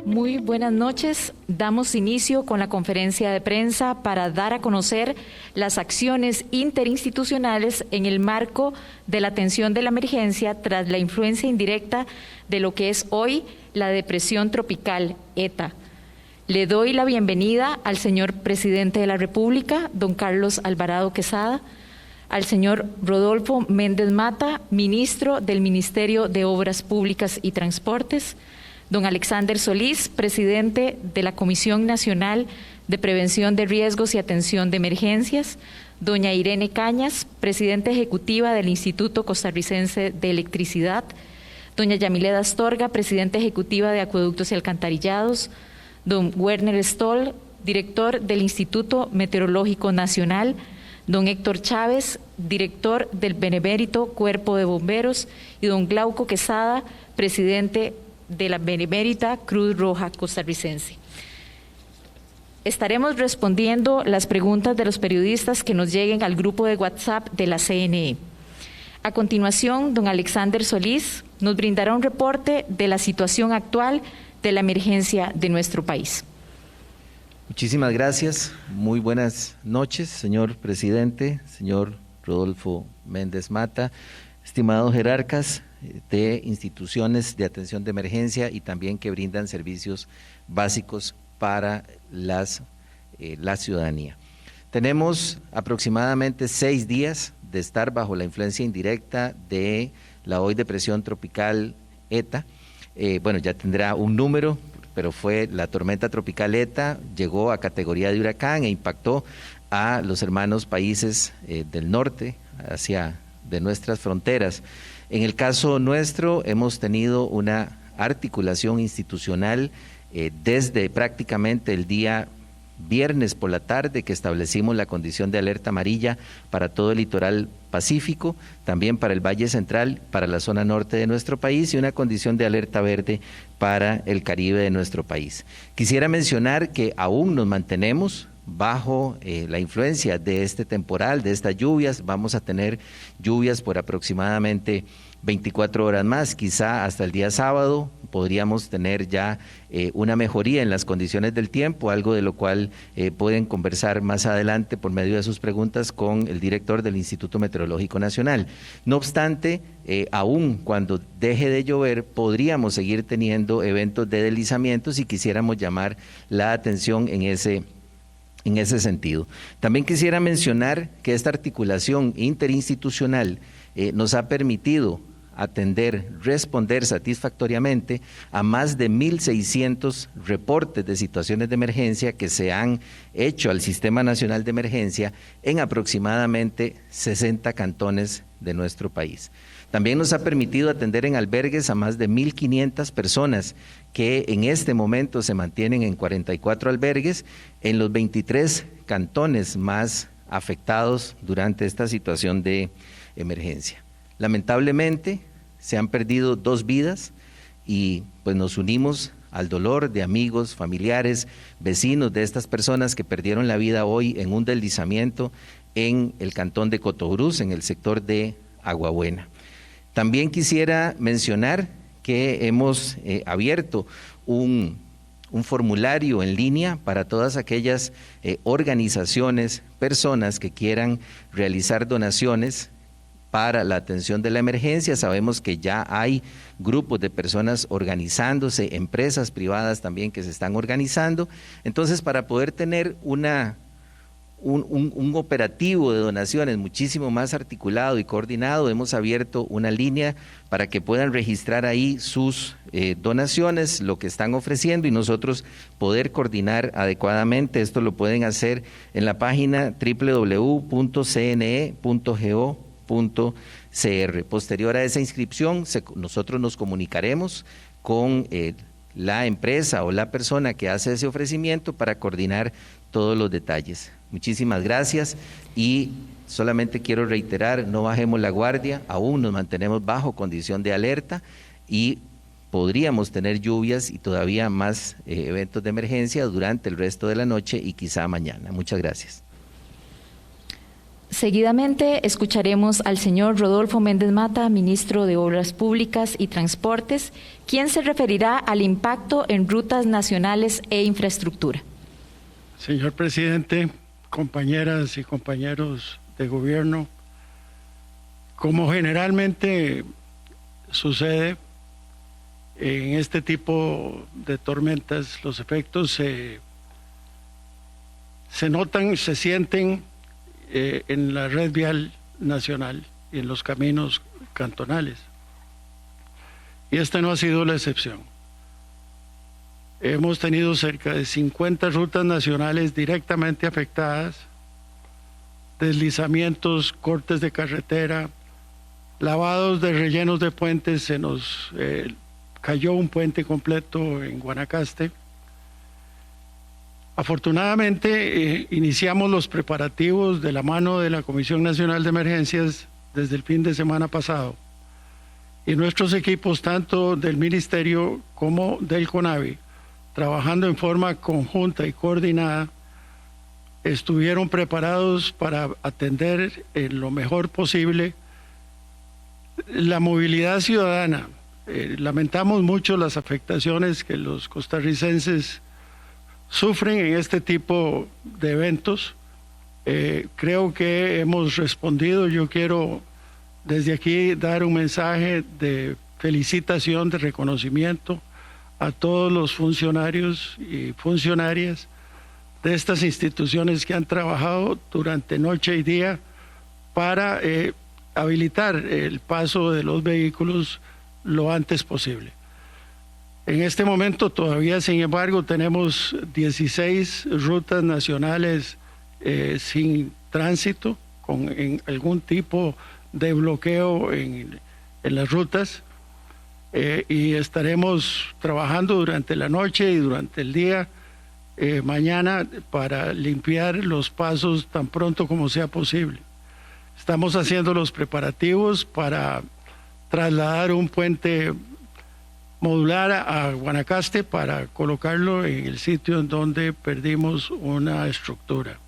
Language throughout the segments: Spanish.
Muy buenas noches. Damos inicio con la conferencia de prensa para dar a conocer las acciones interinstitucionales en el marco de la atención de la emergencia tras la influencia indirecta de lo que es hoy la depresión tropical ETA. Le doy la bienvenida al señor presidente de la República, don Carlos Alvarado Quesada, al señor Rodolfo Méndez Mata, ministro del Ministerio de Obras Públicas y Transportes, don Alexander Solís, presidente de la Comisión Nacional de Prevención de Riesgos y Atención de Emergencias, doña Irene Cañas, presidenta ejecutiva del Instituto Costarricense de Electricidad, doña Yamileda Astorga, presidenta ejecutiva de Acueductos y Alcantarillados, don Werner Stoll, director del Instituto Meteorológico Nacional, don Héctor Chávez, director del Benemérito Cuerpo de Bomberos, y don Glauco Quesada, presidente de la Benemérita Cruz Roja Costarricense. Estaremos respondiendo las preguntas de los periodistas que nos lleguen al grupo de WhatsApp de la CNE. A continuación, don Alexander Solís nos brindará un reporte de la situación actual de la emergencia de nuestro país. Muchísimas gracias. Muy buenas noches, señor presidente, señor Rodolfo Méndez Mata, estimados jerarcas de instituciones de atención de emergencia y también que brindan servicios básicos para la ciudadanía. Tenemos aproximadamente 6 días de estar bajo la influencia indirecta de la hoy depresión tropical ETA. Bueno, ya tendrá un número, pero fue la tormenta tropical ETA, llegó a categoría de huracán e impactó a los hermanos países del norte, hacia de nuestras fronteras. En el caso nuestro hemos tenido una articulación institucional desde prácticamente el día viernes por la tarde que establecimos la condición de alerta amarilla para todo el litoral pacífico, también para el Valle Central, para la zona norte de nuestro país y una condición de alerta verde para el Caribe de nuestro país. Quisiera mencionar que aún nos mantenemos bajo la influencia de este temporal, de estas lluvias. Vamos a tener lluvias por aproximadamente 24 horas más, quizá hasta el día sábado podríamos tener ya una mejoría en las condiciones del tiempo, algo de lo cual pueden conversar más adelante por medio de sus preguntas con el director del Instituto Meteorológico Nacional. No obstante, aún cuando deje de llover, podríamos seguir teniendo eventos de deslizamientos y quisiéramos llamar la atención en ese sentido. También quisiera mencionar que esta articulación interinstitucional nos ha permitido responder satisfactoriamente a más de 1.600 reportes de situaciones de emergencia que se han hecho al Sistema Nacional de Emergencia en aproximadamente 60 cantones de nuestro país. También nos ha permitido atender en albergues a más de 1.500 personas que en este momento se mantienen en 44 albergues en los 23 cantones más afectados durante esta situación de emergencia. Lamentablemente se han perdido 2 vidas y pues nos unimos al dolor de amigos, familiares, vecinos de estas personas que perdieron la vida hoy en un deslizamiento en el cantón de Cotobruz, en el sector de Aguabuena. También quisiera mencionar que hemos abierto un formulario en línea para todas aquellas organizaciones, personas que quieran realizar donaciones para la atención de la emergencia. Sabemos que ya hay grupos de personas organizándose, empresas privadas también que se están organizando. Entonces, para poder tener un operativo de donaciones muchísimo más articulado y coordinado, hemos abierto una línea para que puedan registrar ahí sus donaciones, lo que están ofreciendo y nosotros poder coordinar adecuadamente. Esto lo pueden hacer en la página www.cne.go.cr. Posterior a esa inscripción, nosotros nos comunicaremos con la empresa o la persona que hace ese ofrecimiento para coordinar todos los detalles. Muchísimas gracias y solamente quiero reiterar, no bajemos la guardia, aún nos mantenemos bajo condición de alerta y podríamos tener lluvias y todavía más eventos de emergencia durante el resto de la noche y quizá mañana. Muchas gracias. Seguidamente escucharemos al señor Rodolfo Méndez Mata, ministro de Obras Públicas y Transportes, quien se referirá al impacto en rutas nacionales e infraestructura. Señor presidente, compañeras y compañeros de gobierno, como generalmente sucede en este tipo de tormentas, los efectos se notan, se sienten en la red vial nacional y en los caminos cantonales. Y esta no ha sido la excepción. Hemos tenido cerca de 50 rutas nacionales directamente afectadas, deslizamientos, cortes de carretera, lavados de rellenos de puentes. Se nos cayó un puente completo en Guanacaste. Afortunadamente iniciamos los preparativos de la mano de la Comisión Nacional de Emergencias desde el fin de semana pasado, y nuestros equipos, tanto del Ministerio como del CONAVI, trabajando en forma conjunta y coordinada, estuvieron preparados para atender en lo mejor posible la movilidad ciudadana. Lamentamos mucho las afectaciones que los costarricenses sufren en este tipo de eventos. Creo que hemos respondido. Yo quiero desde aquí dar un mensaje de felicitación, de reconocimiento a todos los funcionarios y funcionarias de estas instituciones que han trabajado durante noche y día para habilitar el paso de los vehículos lo antes posible. En este momento todavía, sin embargo, tenemos 16 rutas nacionales sin tránsito, con algún tipo de bloqueo en las rutas, y estaremos trabajando durante la noche y durante el día mañana para limpiar los pasos tan pronto como sea posible. Estamos haciendo los preparativos para trasladar un puente modular a Guanacaste para colocarlo en el sitio en donde perdimos una estructura.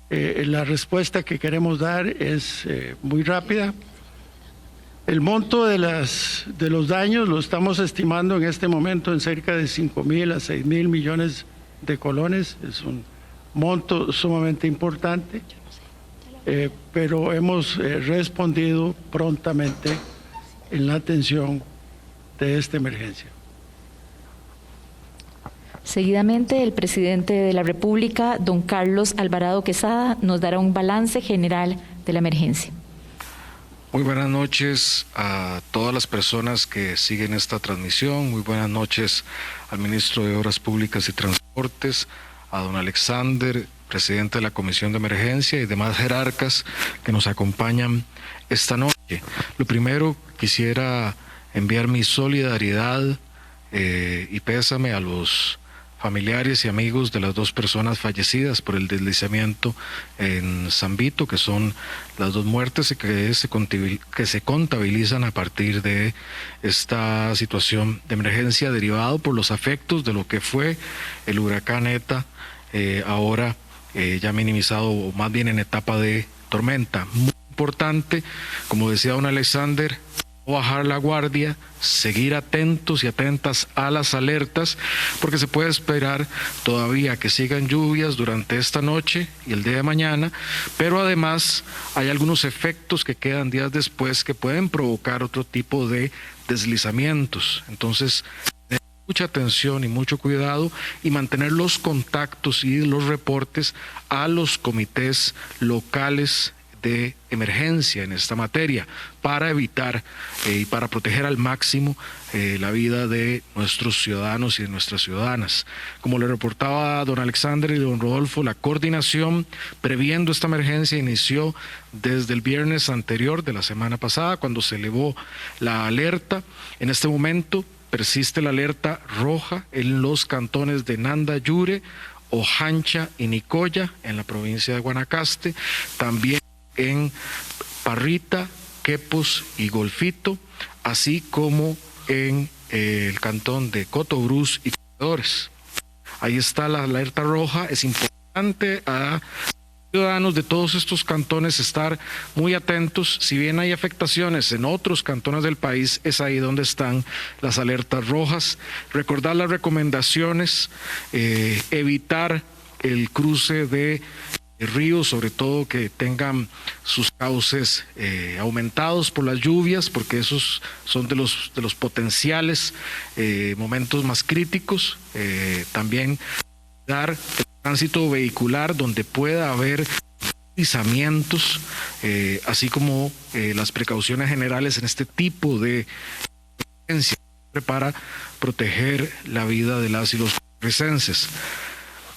La respuesta que queremos dar es muy rápida. El monto de los daños lo estamos estimando en este momento en cerca de 5.000 a 6.000 millones de colones. Es un monto sumamente importante, pero hemos respondido prontamente en la atención de esta emergencia. Seguidamente, el presidente de la República, don Carlos Alvarado Quesada, nos dará un balance general de la emergencia. Muy buenas noches a todas las personas que siguen esta transmisión. Muy buenas noches al ministro de Obras Públicas y Transportes, a don Alexander, presidente de la Comisión de Emergencia, y demás jerarcas que nos acompañan esta noche. Lo primero, quisiera enviar mi solidaridad y pésame a los familiares y amigos de las dos personas fallecidas por el deslizamiento en San Vito, que son las dos muertes que se contabilizan a partir de esta situación de emergencia derivado por los efectos de lo que fue el huracán ETA, ahora ya minimizado, o más bien en etapa de tormenta. Muy importante, como decía don Alexander, no bajar la guardia, seguir atentos y atentas a las alertas, porque se puede esperar todavía que sigan lluvias durante esta noche y el día de mañana, pero además hay algunos efectos que quedan días después que pueden provocar otro tipo de deslizamientos. Entonces, mucha atención y mucho cuidado, y mantener los contactos y los reportes a los comités locales de emergencia en esta materia para evitar y para proteger al máximo la vida de nuestros ciudadanos y de nuestras ciudadanas. Como le reportaba don Alexander y don Rodolfo, la coordinación previendo esta emergencia inició desde el viernes anterior de la semana pasada, cuando se elevó la alerta. En este momento persiste la alerta roja en los cantones de Nanda, Yure, Ojancha y Nicoya en la provincia de Guanacaste, también en Parrita, Quepos y Golfito, así como en el cantón de Cotobruz y Corredores. Ahí está la alerta roja. Es importante ciudadanos de todos estos cantones estar muy atentos. Si bien hay afectaciones en otros cantones del país, es ahí donde están las alertas rojas. Recordar las recomendaciones, evitar el cruce de ríos, sobre todo que tengan sus cauces aumentados por las lluvias, porque esos son de los potenciales momentos más críticos. También dar el tránsito vehicular donde pueda haber deslizamientos, así como las precauciones generales en este tipo de emergencia para proteger la vida de las y los costarricenses.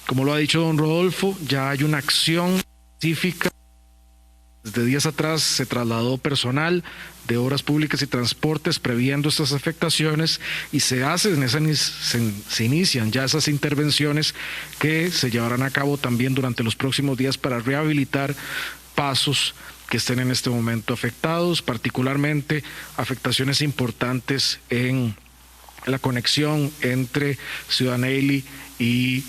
Como lo ha dicho don Rodolfo, ya hay una acción específica. Desde días atrás se trasladó personal de Obras Públicas y Transportes previendo estas afectaciones y se inician ya esas intervenciones que se llevarán a cabo también durante los próximos días para rehabilitar pasos que estén en este momento afectados, particularmente afectaciones importantes en la conexión entre Ciudad Neyli y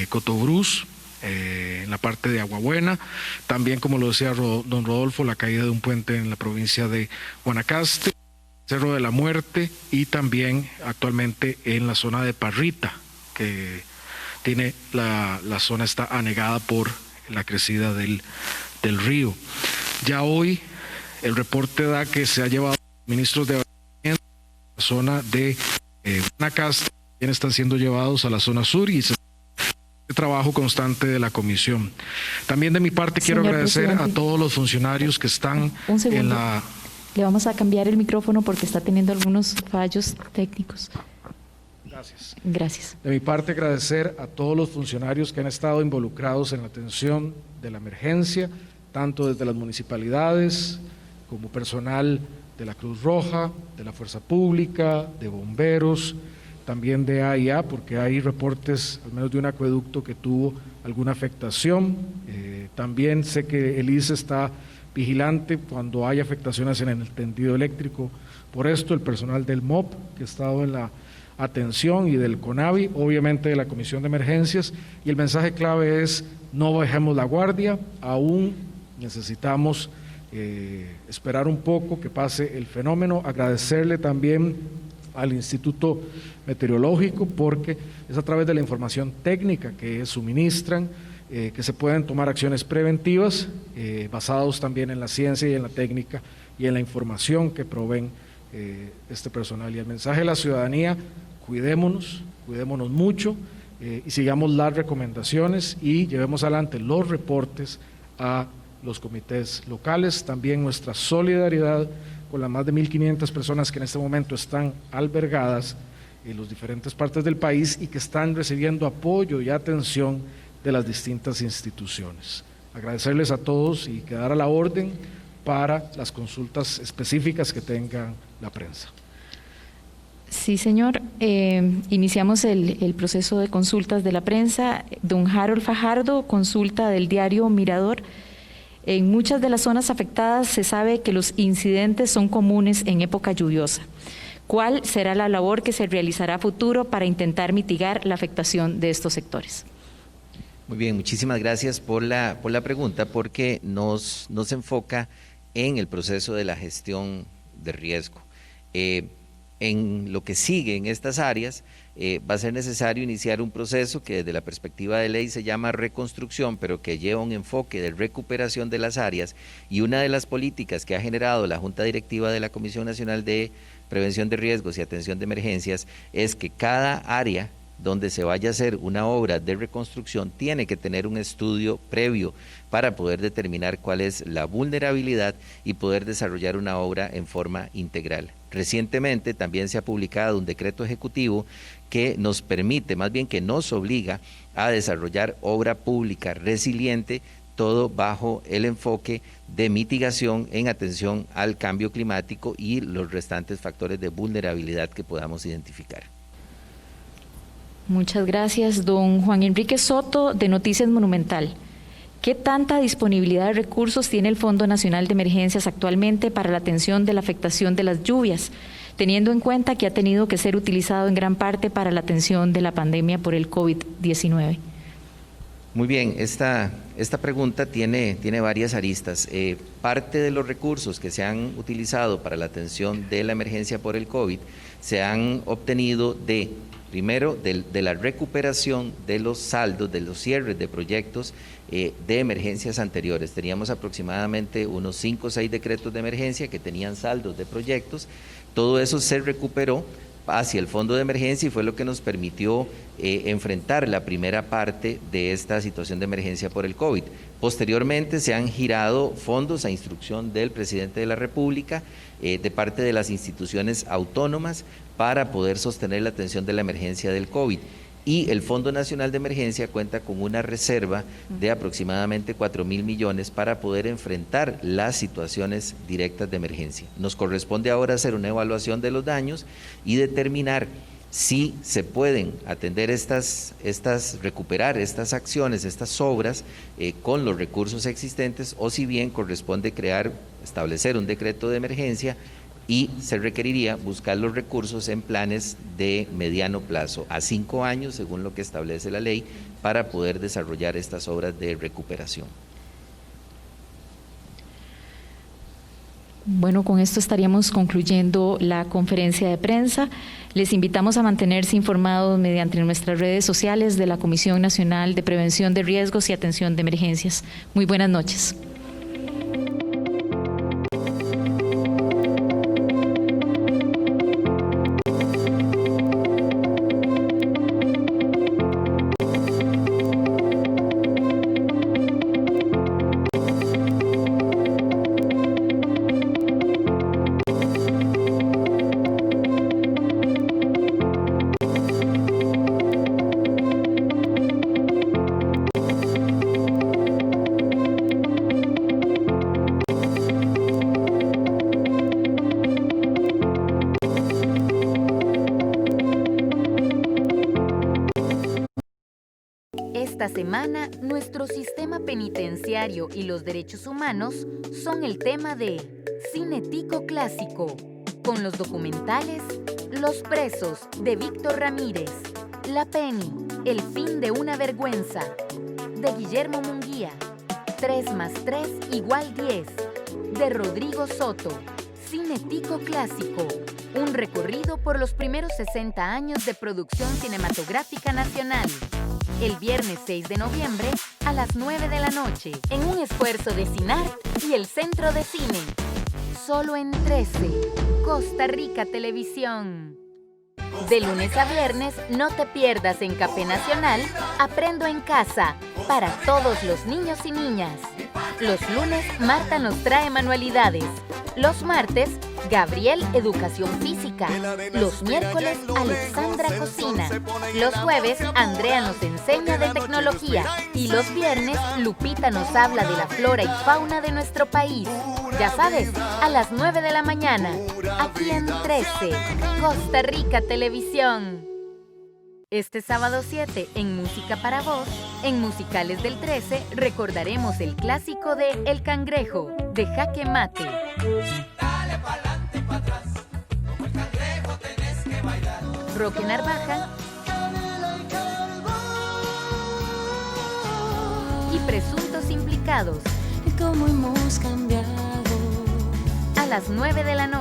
Cotobruz, en la parte de Aguabuena. También, como lo decía don Rodolfo, la caída de un puente en la provincia de Guanacaste, Cerro de la Muerte y también actualmente en la zona de Parrita, que tiene la zona está anegada por la crecida del río. Ya hoy el reporte da que se ha llevado ministros de abastecimiento a la zona de Guanacaste, también están siendo llevados a la zona sur y el trabajo constante de la comisión. También de mi parte quiero agradecer a todos los funcionarios que están en la... Le vamos a cambiar el micrófono porque está teniendo algunos fallos técnicos. Gracias. Gracias. De mi parte agradecer a todos los funcionarios que han estado involucrados en la atención de la emergencia, tanto desde las municipalidades como personal de la Cruz Roja, de la Fuerza Pública, de bomberos, también de AIA, porque hay reportes, al menos de un acueducto que tuvo alguna afectación. También sé que el ICE está vigilante cuando hay afectaciones en el tendido eléctrico. Por esto, el personal del MOP, que ha estado en la atención, y del CONAVI, obviamente de la Comisión de Emergencias, y el mensaje clave es: no bajemos la guardia, aún necesitamos esperar un poco que pase el fenómeno. Agradecerle también al Instituto Meteorológico, porque es a través de la información técnica que suministran que se pueden tomar acciones preventivas, basados también en la ciencia y en la técnica y en la información que proveen este personal. Y el mensaje de la ciudadanía: cuidémonos mucho y sigamos las recomendaciones y llevemos adelante los reportes a los comités locales. También nuestra solidaridad con las más de 1.500 personas que en este momento están albergadas en las diferentes partes del país y que están recibiendo apoyo y atención de las distintas instituciones. Agradecerles a todos y quedar a la orden para las consultas específicas que tenga la prensa. Sí, señor. Iniciamos el proceso de consultas de la prensa. Don Harold Fajardo, consulta del diario Mirador. En muchas de las zonas afectadas se sabe que los incidentes son comunes en época lluviosa. ¿Cuál será la labor que se realizará a futuro para intentar mitigar la afectación de estos sectores? Muy bien, muchísimas gracias por la pregunta, porque nos enfoca en el proceso de la gestión de riesgo. En lo que sigue en estas áreas, va a ser necesario iniciar un proceso que desde la perspectiva de ley se llama reconstrucción, pero que lleva un enfoque de recuperación de las áreas, y una de las políticas que ha generado la Junta Directiva de la Comisión Nacional de Prevención de Riesgos y Atención de Emergencias es que cada área donde se vaya a hacer una obra de reconstrucción tiene que tener un estudio previo para poder determinar cuál es la vulnerabilidad y poder desarrollar una obra en forma integral. Recientemente también se ha publicado un decreto ejecutivo que nos permite, más bien que nos obliga a desarrollar obra pública resiliente, todo bajo el enfoque de mitigación en atención al cambio climático y los restantes factores de vulnerabilidad que podamos identificar. Muchas gracias. Don Juan Enrique Soto, de Noticias Monumental. ¿Qué tanta disponibilidad de recursos tiene el Fondo Nacional de Emergencias actualmente para la atención de la afectación de las lluvias, teniendo en cuenta que ha tenido que ser utilizado en gran parte para la atención de la pandemia por el COVID-19? Muy bien, esta esta pregunta tiene varias aristas. Parte de los recursos que se han utilizado para la atención de la emergencia por el COVID se han obtenido primero, de la recuperación de los saldos, de los cierres de proyectos de emergencias anteriores. Teníamos aproximadamente unos 5 o 6 decretos de emergencia que tenían saldos de proyectos. Todo eso se recuperó hacia el fondo de emergencia y fue lo que nos permitió enfrentar la primera parte de esta situación de emergencia por el COVID. Posteriormente se han girado fondos a instrucción del presidente de la República de parte de las instituciones autónomas para poder sostener la atención de la emergencia del COVID. Y el Fondo Nacional de Emergencia cuenta con una reserva de aproximadamente 4.000 millones para poder enfrentar las situaciones directas de emergencia. Nos corresponde ahora hacer una evaluación de los daños y determinar si se pueden atender recuperar estas acciones, estas obras con los recursos existentes, o si bien corresponde establecer un decreto de emergencia y se requeriría buscar los recursos en planes de mediano plazo, a 5 años, según lo que establece la ley, para poder desarrollar estas obras de recuperación. Bueno, con esto estaríamos concluyendo la conferencia de prensa. Les invitamos a mantenerse informados mediante nuestras redes sociales de la Comisión Nacional de Prevención de Riesgos y Atención de Emergencias. Muy buenas noches. Esta semana, nuestro sistema penitenciario y los derechos humanos son el tema de Cine Tico Clásico, con los documentales Los Presos, de Víctor Ramírez, La Penny, El fin de una vergüenza, de Guillermo Munguía, 3 más 3 igual 10, de Rodrigo Soto. Cine Tico Clásico, un recorrido por los primeros 60 años de producción cinematográfica nacional. El viernes 6 de noviembre a las 9 de la noche, en un esfuerzo de CINART y el Centro de Cine. Solo en 13, Costa Rica Televisión. De lunes a viernes, no te pierdas en Café Nacional, Aprendo en Casa, para todos los niños y niñas. Los lunes, Marta nos trae manualidades. Los martes, Gabriel, Educación Física. Los miércoles, Alexandra cocina. Los jueves, Andrea nos enseña de tecnología. Y los viernes, Lupita nos habla de la flora y fauna de nuestro país. Ya sabes, a las 9 de la mañana, aquí en 13, Costa Rica Televisión. Este sábado 7, en Música para Vos, en Musicales del 13, recordaremos el clásico de El Cangrejo, de Jaque Mate. Dale pa'lante y pa' atrás, como el cangrejo tenés que bailar. Roque Narvaja y Presuntos Implicados. ¿Cómo hemos cambiado? A las 9 de la noche.